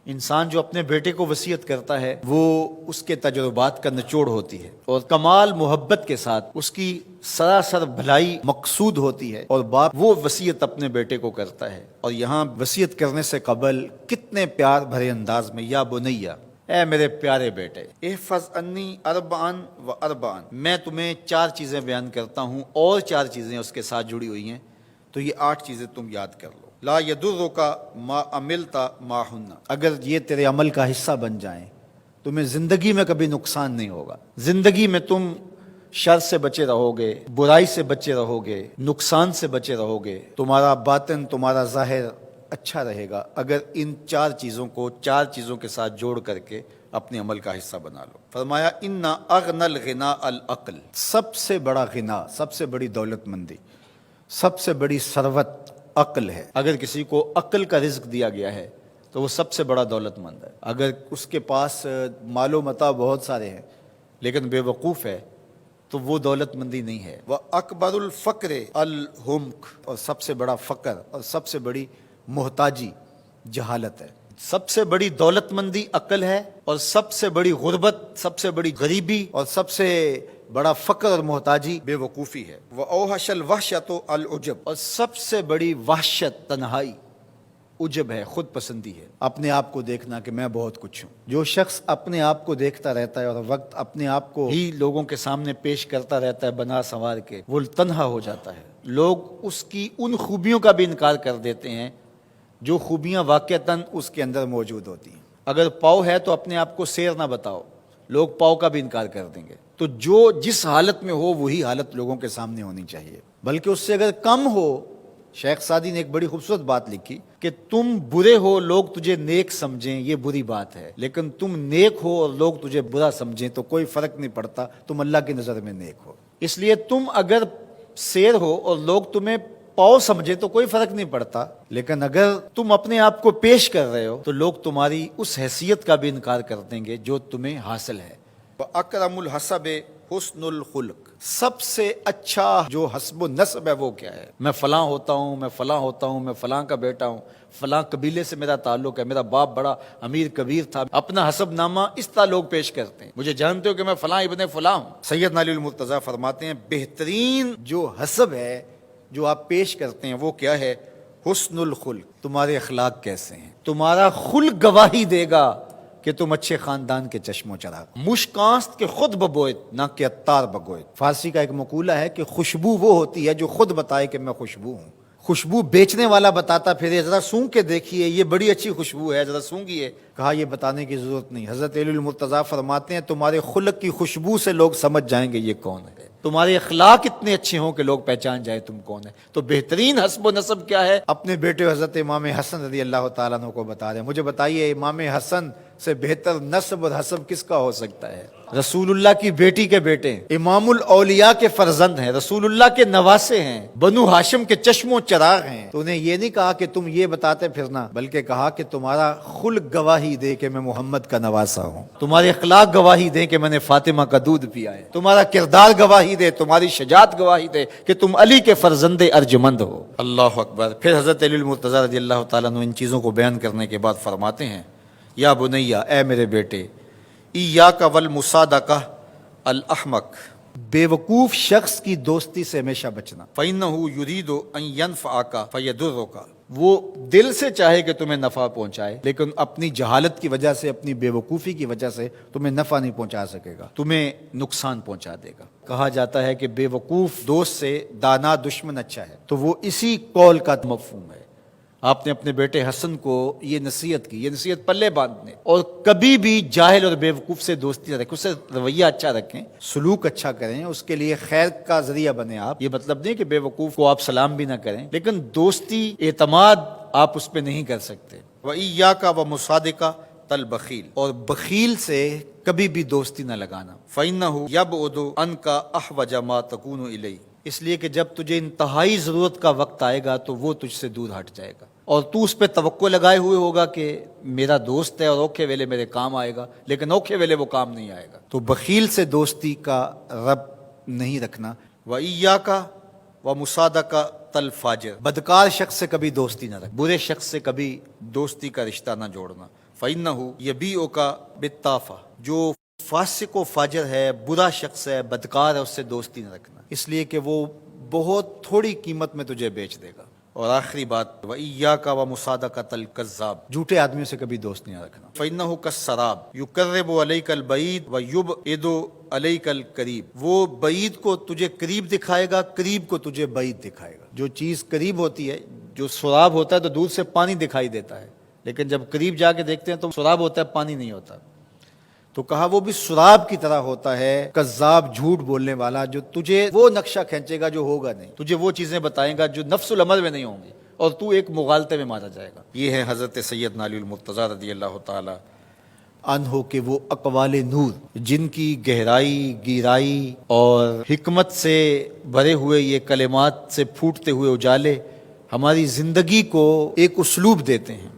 انسان جو اپنے بیٹے کو وصیت کرتا ہے وہ اس کے تجربات کا نچوڑ ہوتی ہے اور کمال محبت کے ساتھ اس کی سراسر بھلائی مقصود ہوتی ہے، اور باپ وہ وصیت اپنے بیٹے کو کرتا ہے۔ اور یہاں وصیت کرنے سے قبل کتنے پیار بھرے انداز میں، یا بنیا، اے میرے پیارے بیٹے، احفظ انی اربعن و اربعن، میں تمہیں 4 چیزیں بیان کرتا ہوں اور 4 چیزیں اس کے ساتھ جڑی ہوئی ہیں، تو یہ 8 چیزیں تم یاد کر لو۔ لا یضرک ما عملت معہن، اگر یہ تیرے عمل کا حصہ بن جائیں تمہیں زندگی میں کبھی نقصان نہیں ہوگا، زندگی میں تم شر سے بچے رہو گے، برائی سے بچے رہو گے، نقصان سے بچے رہو گے، تمہارا باطن تمہارا ظاہر اچھا رہے گا اگر ان 4 چیزوں کو 4 چیزوں کے ساتھ جوڑ کر کے اپنے عمل کا حصہ بنا لو۔ فرمایا ان اغنى الغنى العقل، سب سے بڑا غنا، سب سے بڑی دولت مندی، سب سے بڑی ثروت عقل ہے۔ اگر کسی کو عقل کا رزق دیا گیا ہے تو وہ سب سے بڑا دولت مند ہے۔ اگر اس کے پاس مال و متاع بہت سارے ہیں لیکن بے وقوف ہے تو وہ دولت مندی نہیں ہے۔ وَأَكْبَرُ الْفَقْرِ الْحُمْقُ، اور سب سے بڑا فقر اور سب سے بڑی محتاجی جہالت ہے۔ سب سے بڑی دولت مندی عقل ہے، اور سب سے بڑی غربت، سب سے بڑی غریبی اور سب سے بڑا فقر اور محتاجی بے وقوفی ہے۔ وَأَوْحَشَ الْوَحْشَةُ الْعُجْبُ، اور سب سے بڑی وحشت تنہائی عجب ہے، خود پسندی ہے، اپنے آپ کو دیکھنا کہ میں بہت کچھ ہوں۔ جو شخص اپنے آپ کو دیکھتا رہتا ہے اور وقت اپنے آپ کو ہی لوگوں کے سامنے پیش کرتا رہتا ہے بنا سنوار کے، وہ تنہا ہو جاتا ہے۔ لوگ اس کی ان خوبیوں کا بھی انکار کر دیتے ہیں جو خوبیاں واقعتاً اس کے اندر موجود ہوتی ہیں۔ اگر پاؤ ہے تو اپنے آپ کو سیر نہ بتاؤ، لوگ پاؤ کا بھی انکار کر دیں گے۔ تو جو جس حالت میں ہو وہی حالت لوگوں کے سامنے ہونی چاہیے، بلکہ اس سے اگر کم ہو۔ شیخ سعدی نے ایک بڑی خوبصورت بات لکھی کہ تم برے ہو لوگ تجھے نیک سمجھیں یہ بری بات ہے، لیکن تم نیک ہو اور لوگ تجھے برا سمجھیں تو کوئی فرق نہیں پڑتا، تم اللہ کی نظر میں نیک ہو۔ اس لیے تم اگر سیر ہو اور لوگ تمہیں پاؤ سمجھے تو کوئی فرق نہیں پڑتا، لیکن اگر تم اپنے آپ کو پیش کر رہے ہو تو لوگ تمہاری اس حیثیت کا بھی انکار کر دیں گے جو تمہیں حاصل ہے۔ وَأَكْرَمُ الْحَسَبِ حُسْنُ الْخُلُقِ، سب سے اچھا جو حسب و نسب ہے وہ کیا ہے؟ میں فلاں ہوتا ہوں، میں فلاں ہوتا ہوں، میں فلاں کا بیٹا ہوں، فلاں قبیلے سے میرا تعلق ہے، میرا باپ بڑا امیر کبیر تھا۔ اپنا حسب نامہ اس طرح لوگ پیش کرتے ہیں، مجھے جانتے ہو کہ میں فلاں ابن فلاں ہوں۔ سیدنا علی المرتضیٰ فرماتے ہیں بہترین جو حسب ہے جو آپ پیش کرتے ہیں وہ کیا ہے؟ حسن الخلق، تمہارے اخلاق کیسے ہیں، تمہارا خلق گواہی دے گا کہ تم اچھے خاندان کے چشم و چراغ۔ مشکانست کے خود ببوئت نہ کہ عطار بگوئت۔ فارسی کا ایک مقولہ ہے کہ خوشبو وہ ہوتی ہے جو خود بتائے کہ میں خوشبو ہوں۔ خوشبو بیچنے والا بتاتا پھر ذرا سونگ کے دیکھیے یہ بڑی اچھی خوشبو ہے، ذرا سونگیے، کہا یہ بتانے کی ضرورت نہیں۔ حضرت علی المرتضیٰ فرماتے ہیں تمہارے خلق کی خوشبو سے لوگ سمجھ جائیں گے یہ کون ہے، تمہارے اخلاق اتنے اچھے ہوں کہ لوگ پہچان جائے تم کون ہے۔ تو بہترین حسب و نسب کیا ہے؟ اپنے بیٹے حضرت امام حسن رضی اللہ تعالیٰ عنہ کو بتا رہے ہیں، مجھے بتائیے امام حسن سے بہتر نسب اور حسب کس کا ہو سکتا ہے؟ رسول اللہ کی بیٹی کے بیٹے، امام الاولیاء کے فرزند ہیں، رسول اللہ کے نواسے ہیں، بنو ہاشم کے چشم و چراغ ہیں۔ تو انہیں یہ نہیں کہا کہ تم یہ بتاتے پھرنا، بلکہ کہا کہ تمہارا خلق گواہی دے کہ میں محمد کا نواسا ہوں، تمہارے اخلاق گواہی دے کہ میں نے فاطمہ کا دودھ پیا ہے، تمہارا کردار گواہی دے، تمہاری شجاعت گواہی دے کہ تم علی کے فرزند ارجمند ہو۔ اللہ اکبر۔ پھر حضرت علی المرتضیٰ رضی اللہ تعالیٰ عنہ ان چیزوں کو بیان کرنے کے بعد فرماتے ہیں یا بنیا، اے میرے بیٹے، ایاک والمصادقہ الاحمق، بے وقوف شخص کی دوستی سے ہمیشہ بچنا۔ فإنہ یرید ان ینفعک فیضرک، وہ دل سے چاہے کہ تمہیں نفع پہنچائے لیکن اپنی جہالت کی وجہ سے، اپنی بے وقوفی کی وجہ سے تمہیں نفع نہیں پہنچا سکے گا، تمہیں نقصان پہنچا دے گا۔ کہا جاتا ہے کہ بے وقوف دوست سے دانا دشمن اچھا ہے، تو وہ اسی قول کا مفہوم ہے۔ آپ نے اپنے بیٹے حسن کو یہ نصیحت کی، یہ نصیحت پلے باندھنے، اور کبھی بھی جاہل اور بے وقوف سے دوستی نہ رکھیں، اس سے رویہ اچھا رکھیں، سلوک اچھا کریں، اس کے لیے خیر کا ذریعہ بنیں آپ۔ یہ مطلب نہیں کہ بے وقوف کو آپ سلام بھی نہ کریں، لیکن دوستی اعتماد آپ اس پہ نہیں کر سکتے۔ وَإِيَّاكَ وَمُصَادِقَةَ الْبَخِيلِ، اور بخیل سے کبھی بھی دوستی نہ لگانا۔ فَإِنَّهُ يَبْعُدُ عَنْكَ أَحْوَجَ مَا تَكُونُ إِلَيْهِ، اس لیے کہ جب تجھے انتہائی ضرورت کا وقت آئے گا تو وہ تجھ سے دور ہٹ جائے گا، اور تو اس پہ توقع لگائے ہوئے ہوگا کہ میرا دوست ہے اور اوکھے ویلے میرے کام آئے گا، لیکن اوکھے ویلے وہ کام نہیں آئے گا۔ تو بخیل سے دوستی کا رب نہیں رکھنا۔ وَإِيَّاكَ وَمُصَادَقَةَ الْفَاجِرِ، بدکار شخص سے کبھی دوستی نہ رکھ، برے شخص سے کبھی دوستی کا رشتہ نہ جوڑنا۔ فَإِنَّهُ يَبِيعُكَ بِالطَّافَةِ، جو فاسق و فاجر ہے، برا شخص ہے، بدکار ہے، اس سے دوستی نہ رکھنا، اس لیے کہ وہ بہت تھوڑی قیمت میں تجھے بیچ دے گا۔ اور آخری بات، وَإِيَّاكَ وَمُصَادَقَةَ الْكَذَّابِ، جھوٹے آدمیوں سے کبھی دوست نہیں رکھنا۔ فَإِنَّهُ كَالسَّرَابِ يُقَرِّبُ عَلَيْكَ الْبَعِيدَ وَيُبْعِدُ عَلَيْكَ الْقَرِيبَ، وہ بعید کو تجھے قریب دکھائے گا، قریب کو تجھے بعید دکھائے گا۔ جو چیز قریب ہوتی ہے، جو سراب ہوتا ہے تو دور سے پانی دکھائی دیتا ہے، لیکن جب قریب جا کے دیکھتے ہیں تو سراب ہوتا ہے، پانی نہیں ہوتا۔ تو کہا وہ بھی سراب کی طرح ہوتا ہے، کذاب، جھوٹ بولنے والا، جو تجھے وہ نقشہ کھینچے گا جو ہوگا نہیں، تجھے وہ چیزیں بتائے گا جو نفس العمل میں نہیں ہوں گی، اور تو ایک مغالطے میں مارا جائے گا۔ یہ ہے حضرت سیدنا علی المرتضیٰ رضی اللہ تعالی عنہ کے وہ اقوال نور، جن کی گہرائی، گیرائی اور حکمت سے بھرے ہوئے یہ کلمات سے پھوٹتے ہوئے اجالے ہماری زندگی کو ایک اسلوب دیتے ہیں۔